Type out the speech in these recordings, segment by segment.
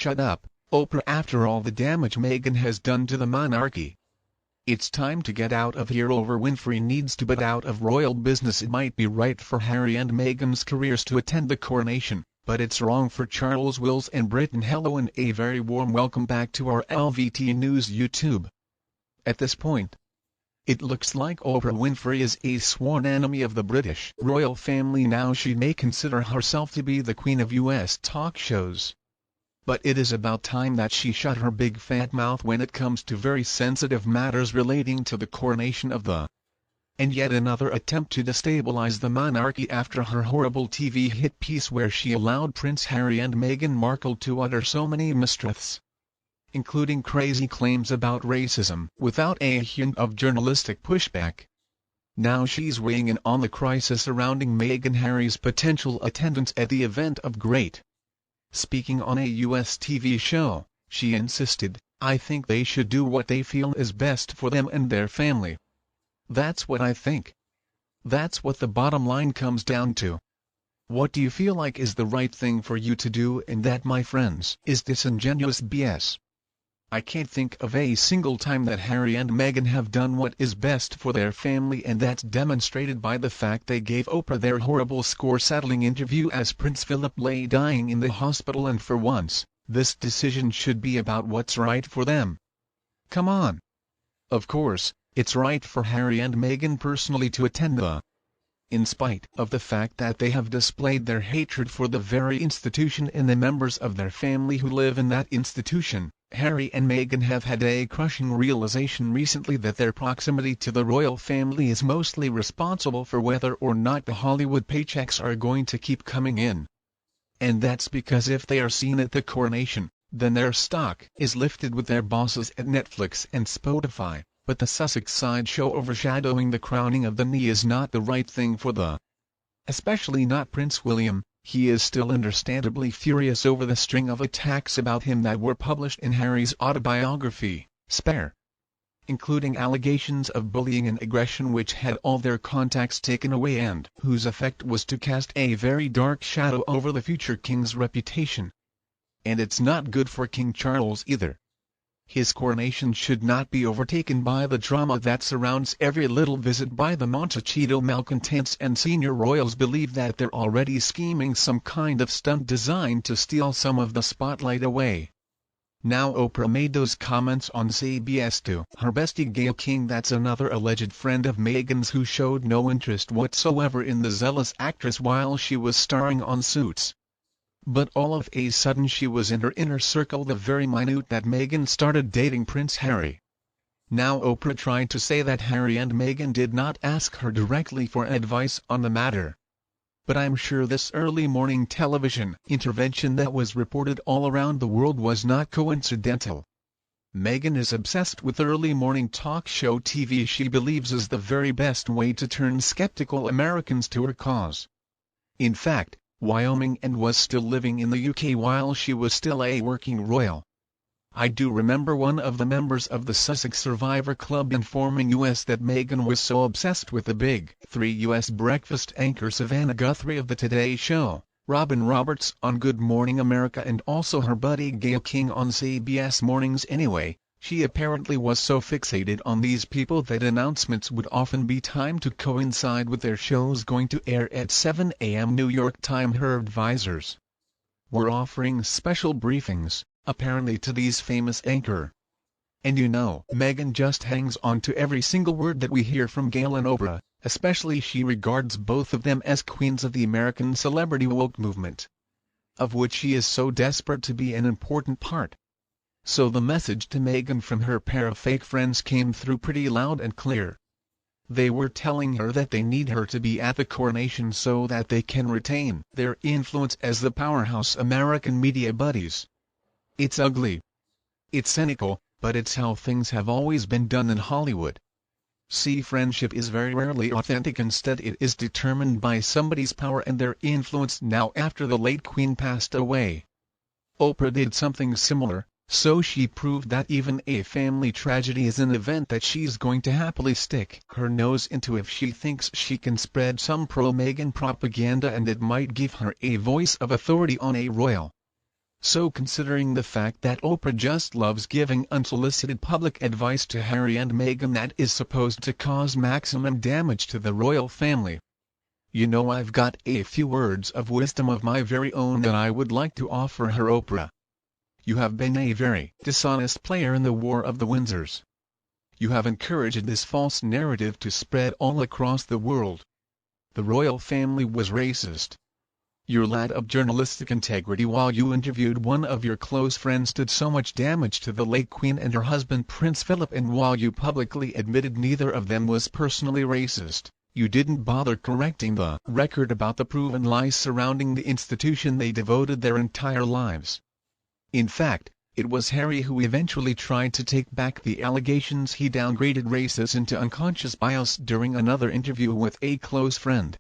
shut up, Oprah, after all the damage Meghan has done to the monarchy. It's time to get out of here. Winfrey needs to get out of royal business. It might be right for Harry and Meghan's careers to attend the coronation, but it's wrong for Charles, Wills and Britain. Hello and a very warm welcome back to our LVT News YouTube. At this point, it looks like Oprah Winfrey is a sworn enemy of the British royal family now. She may consider herself to be the queen of US talk shows, but it is about time that she shut her big fat mouth when it comes to very sensitive matters relating to the coronation of the. And yet another attempt to destabilize the monarchy after her horrible TV hit piece where she allowed Prince Harry and Meghan Markle to utter so many mistruths, including crazy claims about racism, without a hint of journalistic pushback. Now she's weighing in on the crisis surrounding Meghan Harry's potential attendance at the event of great. Speaking on a US TV show, she insisted, "I think they should do what they feel is best for them and their family. That's what I think. That's what the bottom line comes down to. What do you feel like is the right thing for you to do? And that, my friends, is disingenuous BS. I can't think of a single time that Harry and Meghan have done what is best for their family, and that's demonstrated by the fact they gave Oprah their horrible score-settling interview as Prince Philip lay dying in the hospital. And for once, this decision should be about what's right for them. Come on. Of course, it's right for Harry and Meghan personally to attend the. In spite of the fact that they have displayed their hatred for the very institution and the members of their family who live in that institution, Harry and Meghan have had a crushing realization recently that their proximity to the royal family is mostly responsible for whether or not the Hollywood paychecks are going to keep coming in. And that's because if they are seen at the coronation, then their stock is lifted with their bosses at Netflix and Spotify. But the Sussex sideshow overshadowing the crowning of the knee is not the right thing for the. Especially not Prince William. He is still understandably furious over the string of attacks about him that were published in Harry's autobiography, Spare, including allegations of bullying and aggression which had all their contacts taken away and whose effect was to cast a very dark shadow over the future king's reputation. And it's not good for King Charles either. His coronation should not be overtaken by the drama that surrounds every little visit by the Montecito malcontents, and senior royals believe that they're already scheming some kind of stunt designed to steal some of the spotlight away. Now Oprah made those comments on CBS to her bestie Gayle King, that's another alleged friend of Meghan's who showed no interest whatsoever in the zealous actress while she was starring on Suits. But all of a sudden she was in her inner circle the very minute that Meghan started dating Prince Harry. Now Oprah tried to say that Harry and Meghan did not ask her directly for advice on the matter. But I'm sure this early morning television intervention that was reported all around the world was not coincidental. Meghan is obsessed with early morning talk show TV she believes is the very best way to turn skeptical Americans to her cause. In fact, Wyoming and was still living in the UK while she was still a working royal. I do remember one of the members of the Sussex Survivor Club informing us that Meghan was so obsessed with the Big Three US breakfast anchor Savannah Guthrie of the Today Show, Robin Roberts on Good Morning America, and also her buddy Gayle King on CBS Mornings anyway. She apparently was so fixated on these people that announcements would often be timed to coincide with their shows going to air at 7 a.m. New York time. Her advisors were offering special briefings, apparently, to these famous anchor. And you know, Meghan just hangs on to every single word that we hear from Gayle and Oprah, especially she regards both of them as queens of the American celebrity woke movement, of which she is so desperate to be an important part. So the message to Meghan from her pair of fake friends came through pretty loud and clear. They were telling her that they need her to be at the coronation so that they can retain their influence as the powerhouse American media buddies. It's ugly. It's cynical, but it's how things have always been done in Hollywood. See, friendship is very rarely authentic. Instead, it is determined by somebody's power and their influence. Now, after the late Queen passed away, Oprah did something similar. So she proved that even a family tragedy is an event that she's going to happily stick her nose into if she thinks she can spread some pro-Meghan propaganda and it might give her a voice of authority on a royal So considering the fact that Oprah just loves giving unsolicited public advice to Harry and Meghan that is supposed to cause maximum damage to the royal family, I've got a few words of wisdom of my very own that I would like to offer her. Oprah, you have been a very dishonest player in the War of the Windsors. You have encouraged this false narrative to spread all across the world. The royal family was racist. Your lack of journalistic integrity while you interviewed one of your close friends did so much damage to the late Queen and her husband Prince Philip, and while you publicly admitted neither of them was personally racist, you didn't bother correcting the record about the proven lies surrounding the institution they devoted their entire lives. In fact, it was Harry who eventually tried to take back the allegations he downgraded racists into unconscious bias during another interview with a close friend.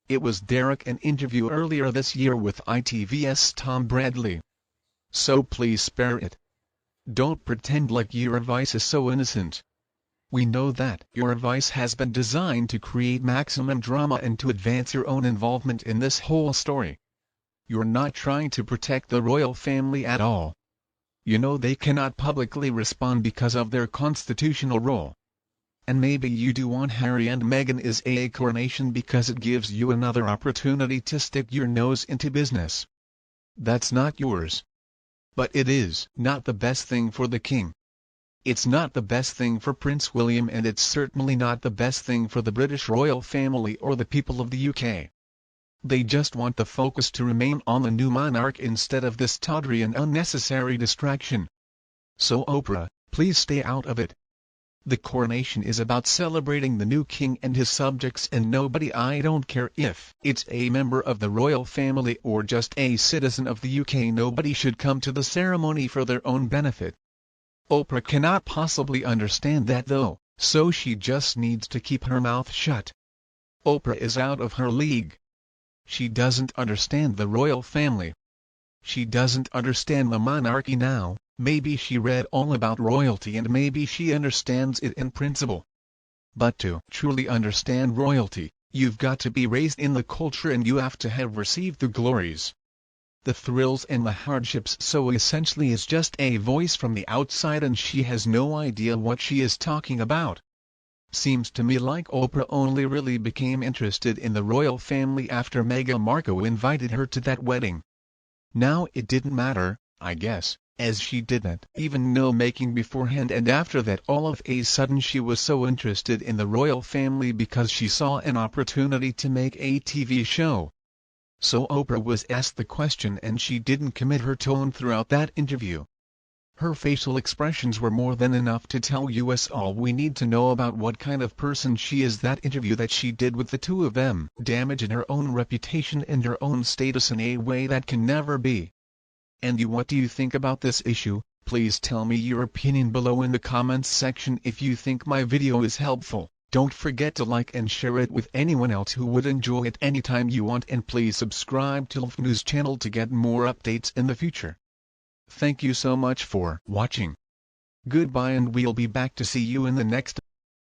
It was Derek, an interview earlier this year with ITV's Tom Bradley. So please spare it. Don't pretend like your advice is so innocent. We know that your advice has been designed to create maximum drama and to advance your own involvement in this whole story. You're not trying to protect the royal family at all. They cannot publicly respond because of their constitutional role. And maybe you do want Harry and Meghan is a coronation because it gives you another opportunity to stick your nose into business. That's not yours. But it is not the best thing for the king. It's not the best thing for Prince William, and it's certainly not the best thing for the British royal family or the people of the UK. They just want the focus to remain on the new monarch instead of this tawdry and unnecessary distraction. So Oprah, please stay out of it. The coronation is about celebrating the new king and his subjects, and nobody, I don't care if it's a member of the royal family or just a citizen of the UK, nobody should come to the ceremony for their own benefit. Oprah cannot possibly understand that though, so she just needs to keep her mouth shut. Oprah is out of her league. She doesn't understand the royal family. She doesn't understand the monarchy now. Maybe she read all about royalty and maybe she understands it in principle. But to truly understand royalty, you've got to be raised in the culture and you have to have received the glories, the thrills and the hardships. So essentially is just a voice from the outside and she has no idea what she is talking about. Seems to me like Oprah only really became interested in the royal family after Meghan Markle invited her to that wedding. Now it didn't matter, I guess, as she didn't even know Meghan beforehand, and after that all of a sudden she was so interested in the royal family because she saw an opportunity to make a TV show. So Oprah was asked the question and she didn't commit her tone throughout that interview. Her facial expressions were more than enough to tell us all we need to know about what kind of person she is. That interview that she did with the two of them damaged her own reputation and her own status in a way that can never be. And you, what do you think about this issue? Please tell me your opinion below in the comments section. If you think my video is helpful, don't forget to like and share it with anyone else who would enjoy it anytime you want, and please subscribe to LF News channel to get more updates in the future. Thank you so much for watching. Goodbye, and we'll be back to see you in the next